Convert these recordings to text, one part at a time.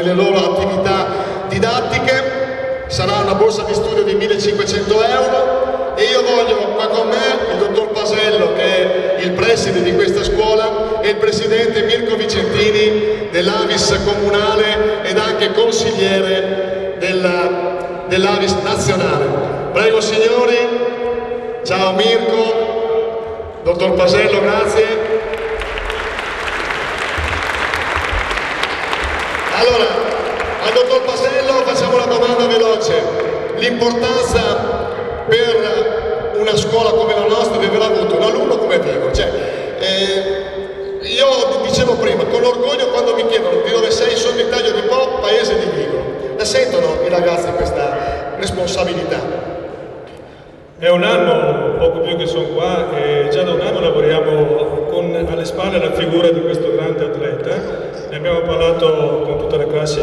nelle loro attività didattiche. Sarà una borsa di studio di 1.500 euro e io voglio qua con me il dottor Pasello, che è il preside di questa scuola, e il presidente Mirko Vicentini dell'Avis comunale ed anche consigliere dell'Avis nazionale. Prego signori, ciao Mirko, dottor Pasello, grazie. Allora, al dottor Pasello facciamo una domanda veloce: l'importanza per una scuola come la nostra di aver avuto un alunno come Vigor. Io dicevo prima, con orgoglio quando mi chiedono di dove sei, sono di Taglio di Po, paese di Vigor. La sentono i ragazzi questa responsabilità? È un anno, poco più che sono qua, e già da un anno lavoriamo con alle spalle la figura di questo grande atleta. Ne abbiamo parlato con tutta la classe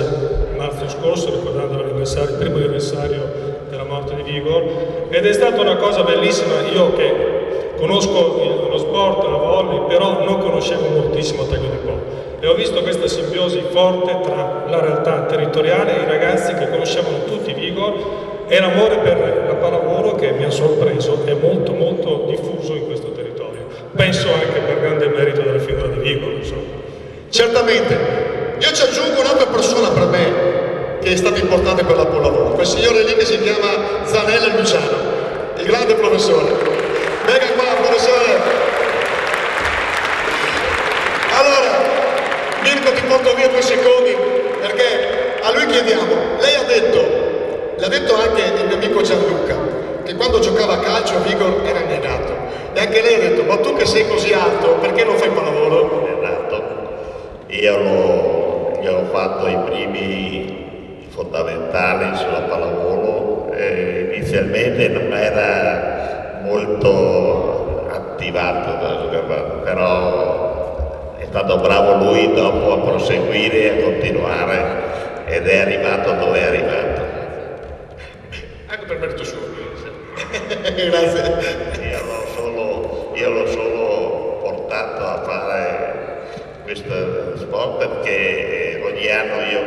marzo scorso, ricordando il primo anniversario della morte di Vigor, ed è stata una cosa bellissima. Io che conosco lo sport, la volley, però non conoscevo moltissimo Taglio di Po, e ho visto questa simbiosi forte tra la realtà territoriale e i ragazzi che conoscevano tutti Vigor, e l'amore per la pallavolo, che mi ha sorpreso, è molto molto diffuso in questo territorio. Penso anche per grande merito della figura di Vigor, insomma. Certamente. Io ci aggiungo un'altra persona per me che è stata importante per la pallavolo, quel signore lì che si chiama Zanella Luciano, il grande professore. Venga qua, professore. Allora, Mirko, ti porto via 2 secondi, perché a lui chiediamo, lei ha detto, l'ha detto anche il mio amico Gianluca, che quando giocava a calcio Vigor era negato, e anche lei ha detto, ma tu che sei così alto, perché non fai pallavolo? Esatto, io ho fatto i primi fondamentali sulla pallavolo, inizialmente non era molto attivato da giocare, però è stato bravo lui dopo a proseguire e a continuare, ed è arrivato dove è arrivato. Anche per merito suo. Grazie. Io l'ho solo portato a fare questo sport perché ogni anno io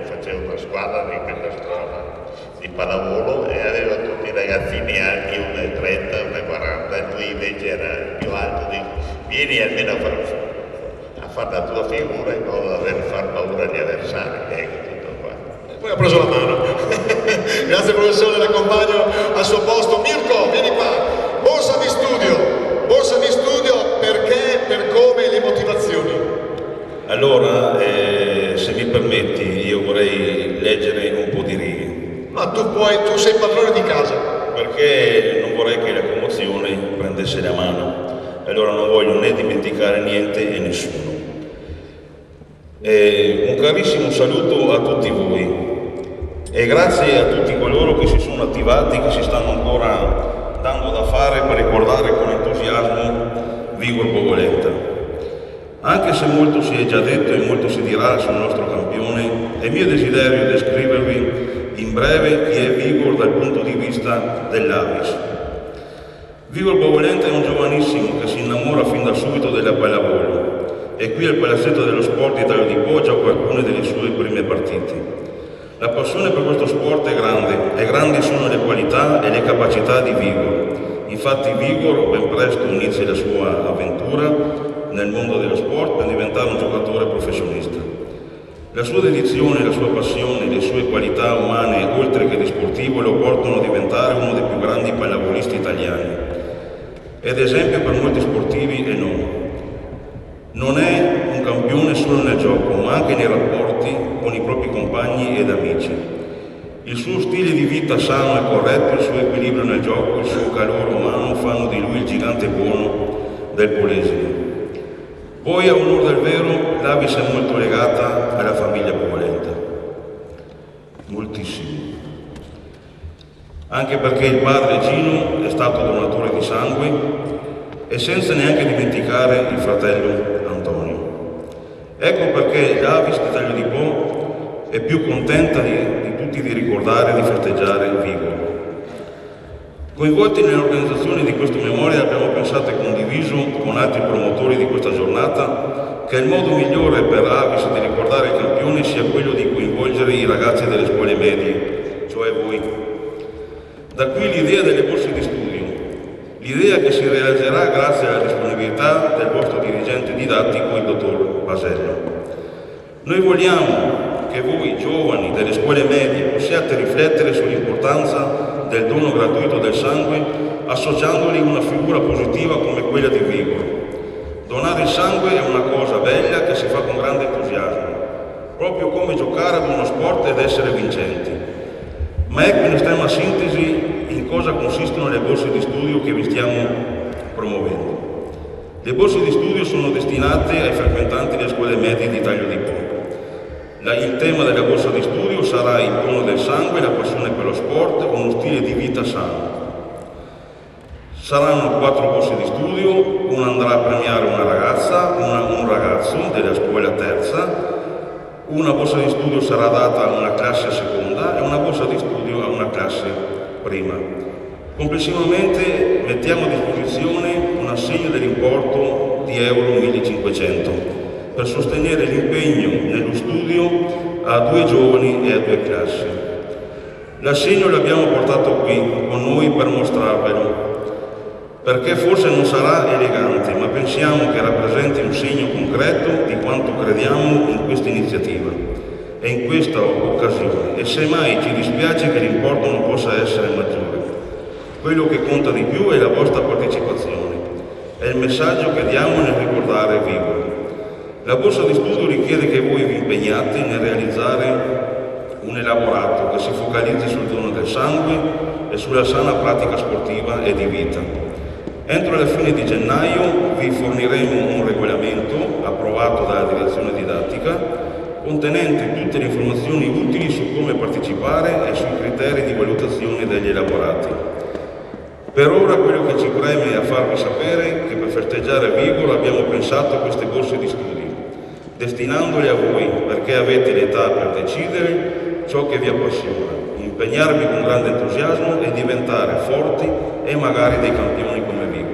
facevo una squadra di questa scuola di pallavolo e avevo tutti i ragazzini alti 1,30, 1,40, e lui invece era più alto di vieni almeno a fare la tua figura in modo da far paura agli avversari. Tutto qua. E poi ho preso la mano. Grazie professore, l'accompagno al suo posto. Mirko, vieni qua. Borsa di studio perché, per come, le motivazioni? Allora, se mi permetti, io vorrei leggere un po' di righe. Ma tu sei padrone di casa. Perché non vorrei che la commozione prendesse la mano. Allora non voglio né dimenticare niente e nessuno. Un carissimo saluto a tutti voi e grazie a tutti coloro che si sono attivati, che si stanno ancora dando da fare per ricordare con entusiasmo Vigor Bovolenta. Anche se molto si è già detto e molto si dirà sul nostro campione, è mio desiderio descrivervi in breve chi è Vigor dal punto di vista dell'Avis. Vigor Bovolenta è un giovanissimo che si innamora fin da subito della pallavolo e qui al Palazzetto dello Sport di Taglio di Po gioca alcune delle sue prime partite. La passione per questo sport è grande e grandi sono le qualità e le capacità di Vigor. Infatti Vigor ben presto inizia la sua avventura nel mondo dello sport per diventare un giocatore professionista. La sua dedizione, la sua passione, le sue qualità umane, oltre che di sportivo, lo portano a diventare uno dei più grandi pallavolisti italiani. Ed esempio per molti sportivi e non. Non è un campione solo nel gioco, ma anche nei rapporti con i propri compagni ed amici. Il suo stile di vita sano e corretto, il suo equilibrio nel gioco, il suo calore umano fanno di lui il gigante buono del Polesine. Poi, a onor del vero, l'Avis è molto legata alla famiglia Bovolenta. Moltissimo. Anche perché il padre Gino è stato donatore di sangue e senza neanche dimenticare il fratello Antonio. Ecco perché l'Avis di Taglio di Po è più contenta di tutti di ricordare e di festeggiare Vigor. Coinvolti nell'organizzazione di questo memorial abbiamo pensato e condiviso con altri promotori di questa giornata giornata che il modo migliore per Avis di ricordare i campioni sia quello di coinvolgere i ragazzi delle scuole medie, cioè voi. Da qui l'idea delle borse di studio, l'idea che si realizzerà grazie alla disponibilità del vostro dirigente didattico, il dottor Basello. Noi vogliamo che voi, giovani delle scuole medie, possiate riflettere sull'importanza del dono gratuito del sangue associandoli a una figura positiva come quella di Vigor. Donare il sangue è una cosa bella che si fa con grande entusiasmo, proprio come giocare ad uno sport ed essere vincenti. Ma ecco in estrema sintesi in cosa consistono le borse di studio che vi stiamo promuovendo. Le borse di studio sono destinate ai frequentanti delle scuole medie di Taglio di Po. Il tema della borsa di studio sarà il dono del sangue, la passione per lo sport, uno stile di vita sano. Saranno 4 borse di studio, una andrà a premiare una ragazza, un ragazzo della scuola terza, una borsa di studio sarà data a una classe seconda e una borsa di studio a una classe prima. Complessivamente mettiamo a disposizione un assegno dell'importo di euro 1500 per sostenere l'impegno nello studio a 2 giovani e a 2 classi. L'assegno l'abbiamo portato qui con noi per mostrarvelo, perché forse non sarà elegante, ma pensiamo che rappresenti un segno concreto di quanto crediamo in questa iniziativa e in questa occasione, e semmai ci dispiace che l'importo non possa essere maggiore. Quello che conta di più è la vostra partecipazione, è il messaggio che diamo nel ricordare Vigor. La borsa di studio richiede che voi vi impegnate nel realizzare un elaborato che si focalizzi sul dono del sangue e sulla sana pratica sportiva e di vita. Entro la fine di gennaio vi forniremo un regolamento approvato dalla direzione didattica contenente tutte le informazioni utili su come partecipare e sui criteri di valutazione degli elaborati. Per ora quello che ci preme è a farvi sapere che per festeggiare Vigor abbiamo pensato a queste borse di studio, destinandole a voi perché avete l'età per decidere ciò che vi appassiona, impegnarvi con grande entusiasmo e diventare forti e magari dei campioni come Vigor.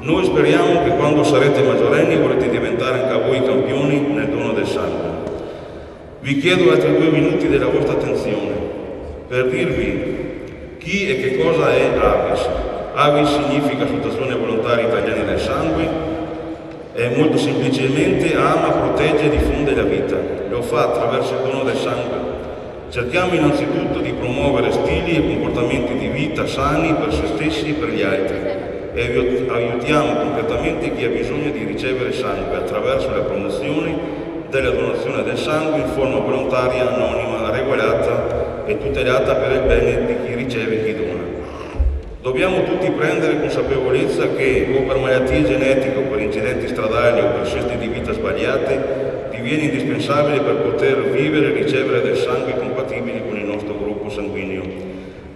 Noi speriamo che quando sarete maggiorenni vorrete diventare anche voi campioni nel dono del sangue. Vi chiedo altri 2 minuti della vostra attenzione per dirvi chi e che cosa è Avis. Avis significa Associazione Volontari Italiani del Sangue. E molto semplicemente ama, protegge e diffonde la vita. Lo fa attraverso il dono del sangue. Cerchiamo innanzitutto di promuovere stili e comportamenti di vita sani per se stessi e per gli altri e aiutiamo concretamente chi ha bisogno di ricevere sangue attraverso la promozione della donazione del sangue in forma volontaria, anonima, regolata e tutelata per il bene di chi riceve e chi dona. Dobbiamo tutti prendere consapevolezza che o per malattie genetiche o per incidenti stradali o per scelte di vita sbagliate diviene indispensabile per poter vivere e ricevere del sangue compatibili con il nostro gruppo sanguigno.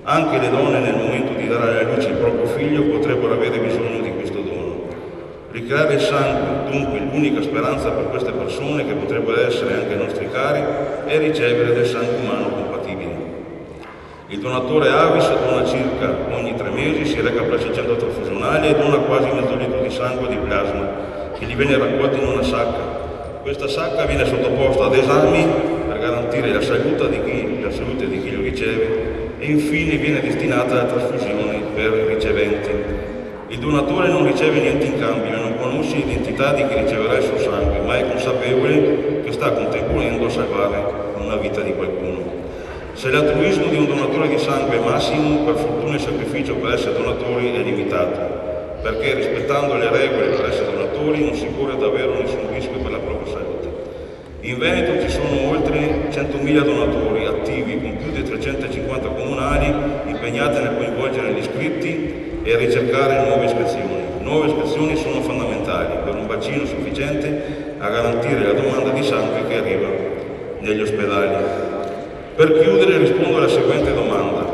Anche le donne nel momento di dare alla luce il proprio figlio potrebbero avere bisogno di questo dono. Ricreare il sangue, dunque l'unica speranza per queste persone che potrebbero essere anche nostri cari, è ricevere del sangue umano compatibile. Il donatore Avis dona circa ogni 3 mesi, si reca presso il centro trasfusionale e dona quasi mezzo litro di sangue di plasma che gli viene raccolto in una sacca. Questa sacca viene sottoposta ad esami per garantire la salute di chi lo riceve e infine viene destinata alla trasfusione per riceventi. Il donatore non riceve niente in cambio e non conosce l'identità di chi riceverà il suo sangue, ma è consapevole che sta contribuendo a salvare una vita di qualcuno. Se l'altruismo di un donatore di sangue è massimo, per fortuna il sacrificio per essere donatori è limitato, perché rispettando le regole per essere donatori non si corre davvero nessun rischio per la propria salute. In Veneto ci sono oltre 100.000 donatori attivi con più di 350 comunali impegnati nel coinvolgere gli iscritti e a ricercare nuove iscrizioni. Nuove iscrizioni sono fondamentali per un bacino sufficiente a garantire la domanda di sangue che arriva negli ospedali. Per chiudere rispondo alla seguente domanda.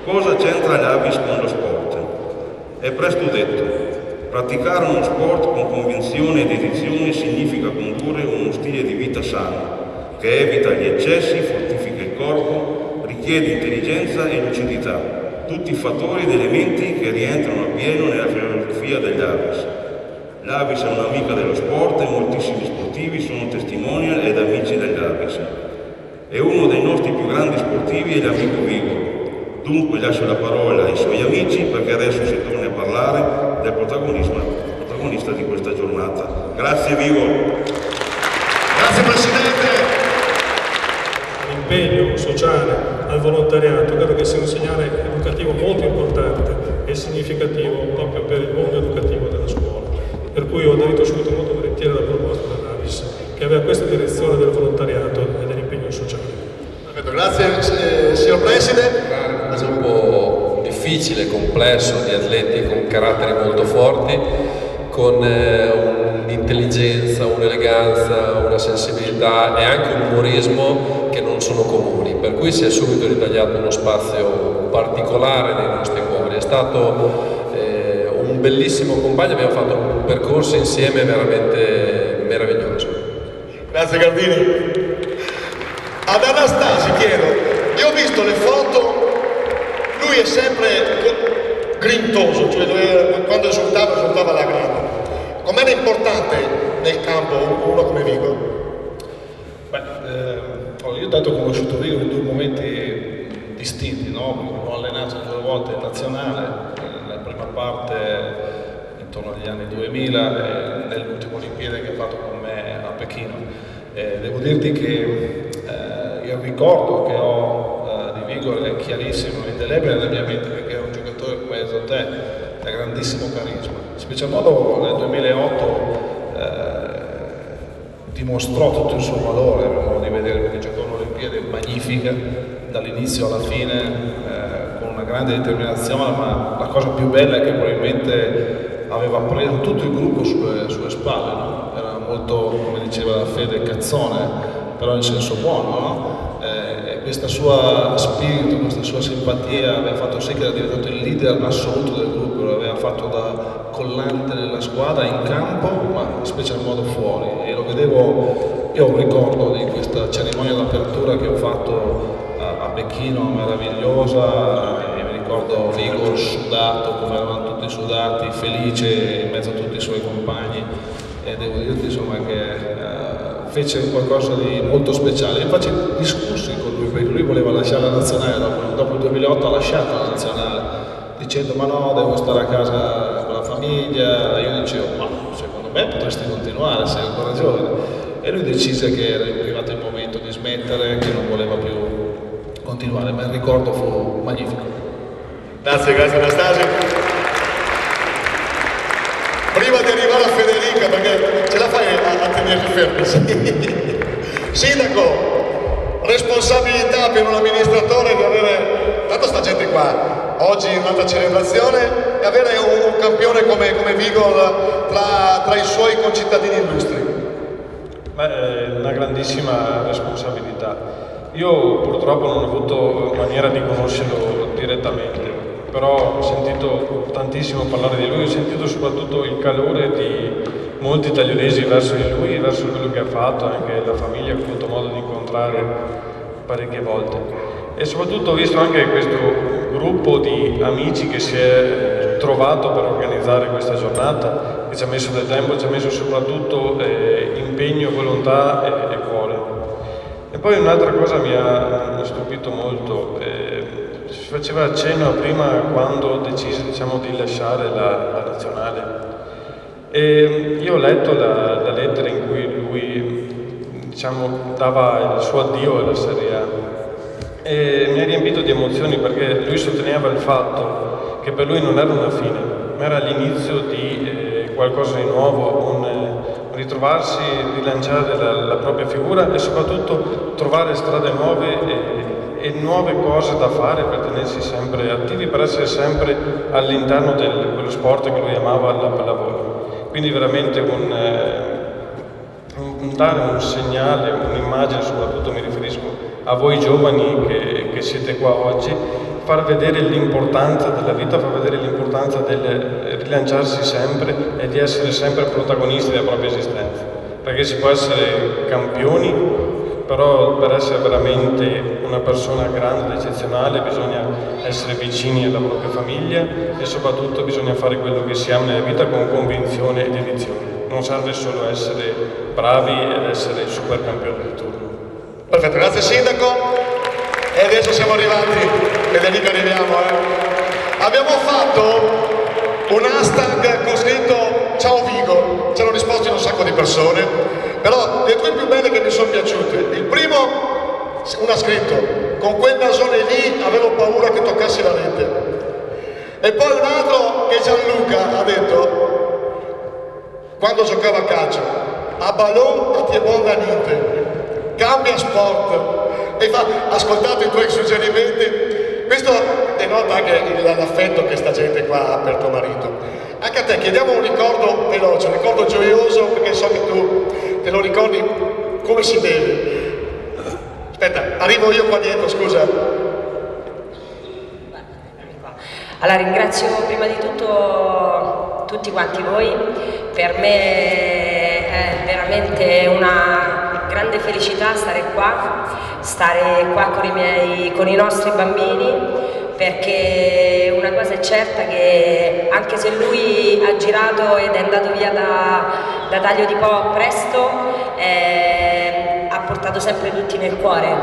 Cosa c'entra l'Avis con lo sport? È presto detto. Praticare uno sport con convinzione e dedizione significa condurre uno stile di vita sano, che evita gli eccessi, fortifica il corpo, richiede intelligenza e lucidità, tutti fattori ed elementi che rientrano appieno nella filosofia dell'Avis. L'Avis è un'amica dello sport e moltissimi sportivi sono testimonial ed amici dell'Avis. È uno dei nostri più grandi sportivi e l'amico Vigor. Dunque lascio la parola ai suoi amici perché adesso si torni a parlare del protagonista di questa giornata. Grazie Vigor. Grazie Presidente. L'impegno sociale al volontariato credo che sia un segnale educativo molto importante e significativo proprio per il mondo educativo della scuola. Per cui ho aderito subito molto volentieri alla proposta dell'Avis, che aveva questa direzione del volontariato e dell'impegno sociale. Perfetto, grazie signor Preside. È un po' difficile, complesso, di atleti con caratteri molto forti, con un'intelligenza, un'eleganza, una sensibilità e anche un umorismo che non sono comuni, per cui si è subito ritagliato uno spazio particolare nei nostri cuori. È stato un bellissimo compagno, abbiamo fatto un percorso insieme veramente meraviglioso. Grazie Gardini. Ad Anastasi chiedo, io ho visto le foto, lui è sempre grintoso, cioè quando esultava la grande. Com'era importante nel campo uno come Vigor? Io tanto ho conosciuto Vigor in due momenti distinti, no? Ho allenato due volte in nazionale, nella prima parte intorno agli anni 2000 e nell'ultima Olimpiade che ha fatto con me a Pechino. Devo dirti che il ricordo che ho di Vigor è chiarissimo, indelebile nella mia mente, perché era un giocatore come te, da grandissimo carisma. In special modo nel 2008 dimostrò tutto il suo valore, avevo modo di vedere, perché giocò un'Olimpiade magnifica dall'inizio alla fine, con una grande determinazione, ma la cosa più bella è che probabilmente aveva preso tutto il gruppo sulle sue spalle, no? Era molto, come diceva Fede, cazzone, però in senso buono, no? Questa sua spirito, questa sua simpatia aveva fatto sì che era diventato il leader assoluto del gruppo, lo aveva fatto da collante nella squadra, in campo, ma in special modo fuori. E lo vedevo, io ho un ricordo di questa cerimonia d'apertura che ho fatto a Pechino, meravigliosa, e mi ricordo Vigor sudato, come eravamo tutti sudati, felice in mezzo a tutti i suoi compagni, e devo dirti insomma che fece qualcosa di molto speciale. Io faccio discorsi con lui perché lui voleva lasciare la nazionale, dopo il 2008 ha lasciato la nazionale dicendo ma no, devo stare a casa con la famiglia. Io dicevo ma secondo me potresti continuare, sei ancora giovane, e lui decise che era arrivato il momento di smettere, che non voleva più continuare, ma il ricordo fu magnifico. Grazie Anastasio. Prima di arrivare a Federica, perché ce la fai a tenerli fermi? Sindaco, responsabilità per un amministratore di avere, tanto sta gente qua, oggi in un'altra celebrazione, e avere un campione come Vigor tra i suoi concittadini illustri. È una grandissima responsabilità. Io purtroppo non ho avuto maniera di conoscerlo direttamente, però ho sentito tantissimo parlare di lui, ho sentito soprattutto il calore di molti tagliolesi verso di lui, verso quello che ha fatto, anche la famiglia che ho avuto modo di incontrare parecchie volte. E soprattutto ho visto anche questo gruppo di amici che si è trovato per organizzare questa giornata, che ci ha messo del tempo, ci ha messo soprattutto impegno, volontà e cuore. E poi un'altra cosa mi ha stupito molto, si faceva accenno prima quando decise di lasciare la nazionale, e io ho letto la lettera in cui lui dava il suo addio alla Serie A e mi ha riempito di emozioni, perché lui sosteneva il fatto che per lui non era una fine, ma era l'inizio di qualcosa di nuovo, un ritrovarsi, rilanciare la propria figura e soprattutto trovare strade nuove e nuove cose da fare per tenersi sempre attivi, per essere sempre all'interno di quello sport che lui amava, la pallavolo. Quindi veramente dare un segnale, un'immagine, soprattutto mi riferisco a voi giovani che siete qua oggi, far vedere l'importanza della vita, far vedere l'importanza del rilanciarsi sempre e di essere sempre protagonisti della propria esistenza, perché si può essere campioni però per essere veramente una persona grande ed eccezionale bisogna essere vicini alla propria famiglia e soprattutto bisogna fare quello che si ama nella vita con convinzione e dedizione. Non serve solo essere bravi ed essere super campioni del turno. Perfetto, grazie Sindaco. E adesso siamo arrivati, Federico, arriviamo. Abbiamo fatto un hashtag con scritto Ciao Vigo, ci hanno risposto un sacco di persone, però le due più belle che mi sono piaciute. Il primo, uno ha scritto, con quel nasone lì avevo paura che toccassi la rete. E poi un altro che Gianluca ha detto, quando giocava a calcio, a ballon a Tiebonda niente, cambia sport. E fa, ascoltato i tuoi suggerimenti. Questo denota anche l'affetto che sta gente qua ha per tuo marito. Anche a te chiediamo un ricordo veloce, un ricordo gioioso, perché so che tu te lo ricordi come si deve. Aspetta, arrivo io qua dietro, scusa. Allora, ringrazio prima di tutto tutti quanti voi. Per me è veramente una grande felicità stare qua con i nostri bambini, perché una cosa è certa, che anche se lui ha girato ed è andato via da Taglio di Po presto, ha portato sempre tutti nel cuore.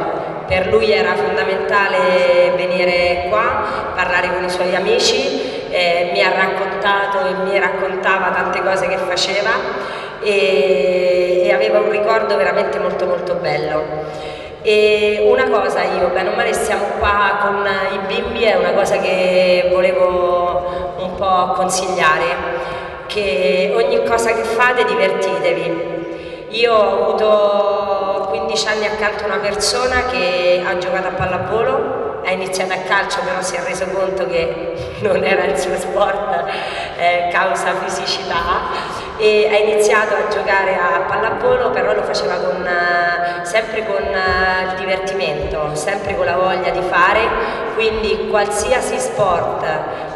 Per lui era fondamentale venire qua, parlare con i suoi amici, mi ha raccontato e mi raccontava tante cose che faceva e aveva un ricordo veramente molto molto bello. E una cosa, io, bene o male, siamo qua con i bimbi, è una cosa che volevo un po' consigliare, che ogni cosa che fate divertitevi. Io ho avuto 15 anni accanto a una persona che ha giocato a pallavolo, ha iniziato a calcio, però si è reso conto che non era il suo sport causa fisicità, e ha iniziato a giocare a pallavolo, però lo faceva sempre con il divertimento, sempre con la voglia di fare. Quindi qualsiasi sport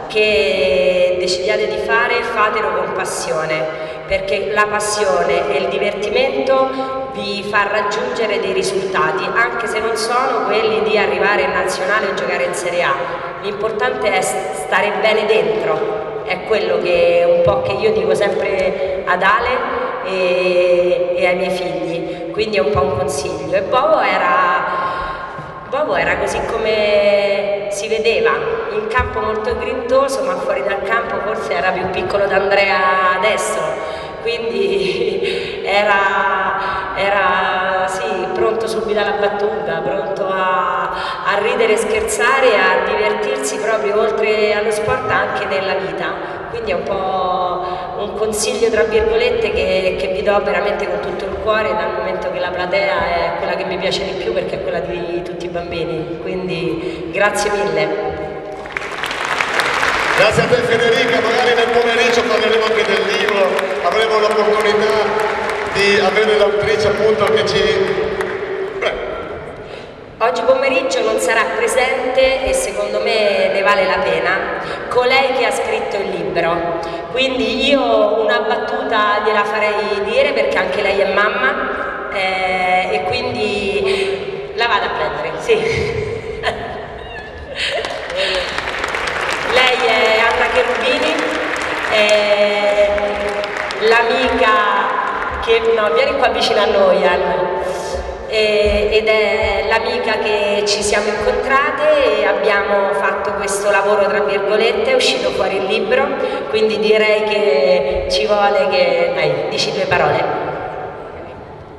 che decidiate di fare, fatelo con passione, perché la passione e il divertimento vi fa raggiungere dei risultati, anche se non sono quelli di arrivare in nazionale o giocare in Serie A. L'importante è stare bene dentro, è quello che un po' che io dico sempre ad Ale e ai miei figli, quindi è un po' un consiglio. E Bobo era così come si vedeva, in campo molto grintoso, ma fuori dal campo forse era più piccolo d'Andrea adesso, quindi era sì, pronto subito alla battuta, pronto a ridere, scherzare, a divertirsi proprio oltre allo sport anche nella vita. Quindi è un po' un consiglio tra virgolette che vi do veramente con tutto il cuore, dal momento che la platea è quella che mi piace di più, perché è quella di tutti i bambini. Quindi grazie mille. Grazie a te Federica, magari nel pomeriggio parleremo anche del libro, avremo l'opportunità di avere l'autrice appunto che ci... Oggi pomeriggio non sarà presente e secondo me ne vale la pena, colei che ha scritto il libro. Quindi io una battuta gliela farei dire, perché anche lei è mamma, e quindi la vado a prendere, sì. Lei è Anna Cherubini, è l'amica che... no, vieni qua vicino a noi Anna. Ed è l'amica che ci siamo incontrate e abbiamo fatto questo lavoro tra virgolette, è uscito fuori il libro, quindi direi che ci vuole che... dai, dici due parole.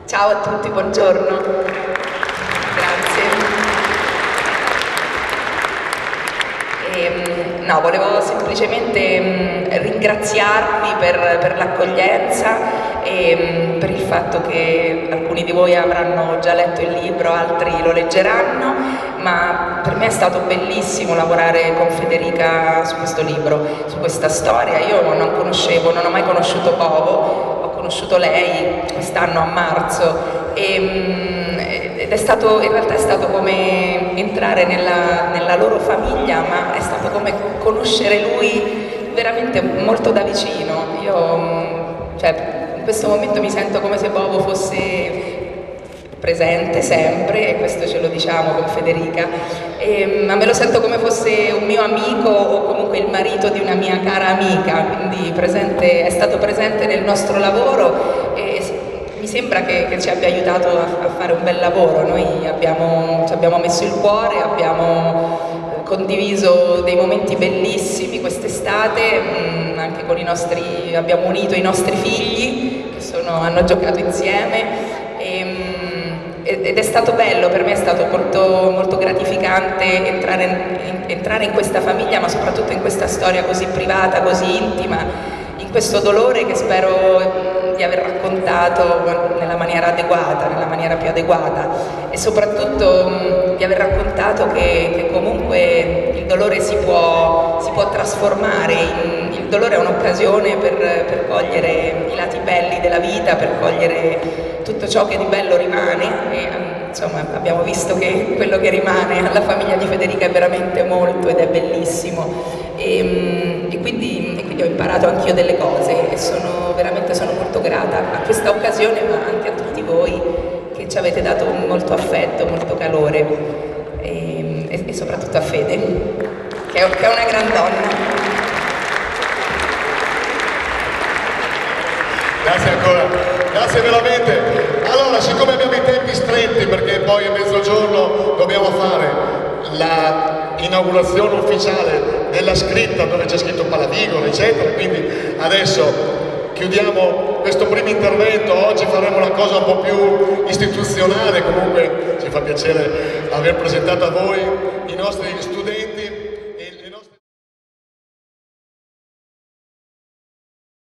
Ciao a tutti, buongiorno. Grazie. No, volevo semplicemente ringraziarvi per l'accoglienza e per il fatto che alcuni di voi avranno già letto il libro, altri lo leggeranno, ma per me è stato bellissimo lavorare con Federica su questo libro, su questa storia. Io non ho mai conosciuto Bobo, ho conosciuto lei quest'anno a marzo ed è stato, in realtà è stato come entrare nella loro famiglia, ma è stato come conoscere lui veramente molto da vicino. Io in questo momento mi sento come se Bobo fosse presente sempre, e questo ce lo diciamo con Federica, ma me lo sento come fosse un mio amico o comunque il marito di una mia cara amica, quindi è stato presente nel nostro lavoro e mi sembra che ci abbia aiutato a fare un bel lavoro. Noi ci abbiamo messo il cuore, abbiamo condiviso dei momenti bellissimi quest'estate, anche con abbiamo unito i nostri figli che hanno giocato insieme. Ed è stato bello, per me è stato molto, molto gratificante entrare in questa famiglia, ma soprattutto in questa storia così privata, così intima, in questo dolore che spero di aver raccontato nella maniera adeguata, nella maniera più adeguata, e soprattutto di aver raccontato che comunque il dolore si può trasformare, il dolore è un'occasione per cogliere i lati belli della vita, per cogliere tutto ciò che di bello rimane, e insomma abbiamo visto che quello che rimane alla famiglia di Federica è veramente molto ed è bellissimo, e quindi ho imparato anch'io delle cose e sono molto grata a questa occasione, ma anche a tutti voi che ci avete dato molto affetto, molto calore, e soprattutto a Fede che è una gran donna. Grazie ancora, grazie veramente. Allora, siccome abbiamo i tempi stretti, perché poi a mezzogiorno dobbiamo fare la inaugurazione ufficiale della scritta dove c'è scritto Palavigoro, eccetera, quindi adesso chiudiamo questo primo intervento. Oggi faremo una cosa un po' più istituzionale, comunque ci fa piacere aver presentato a voi i nostri studenti.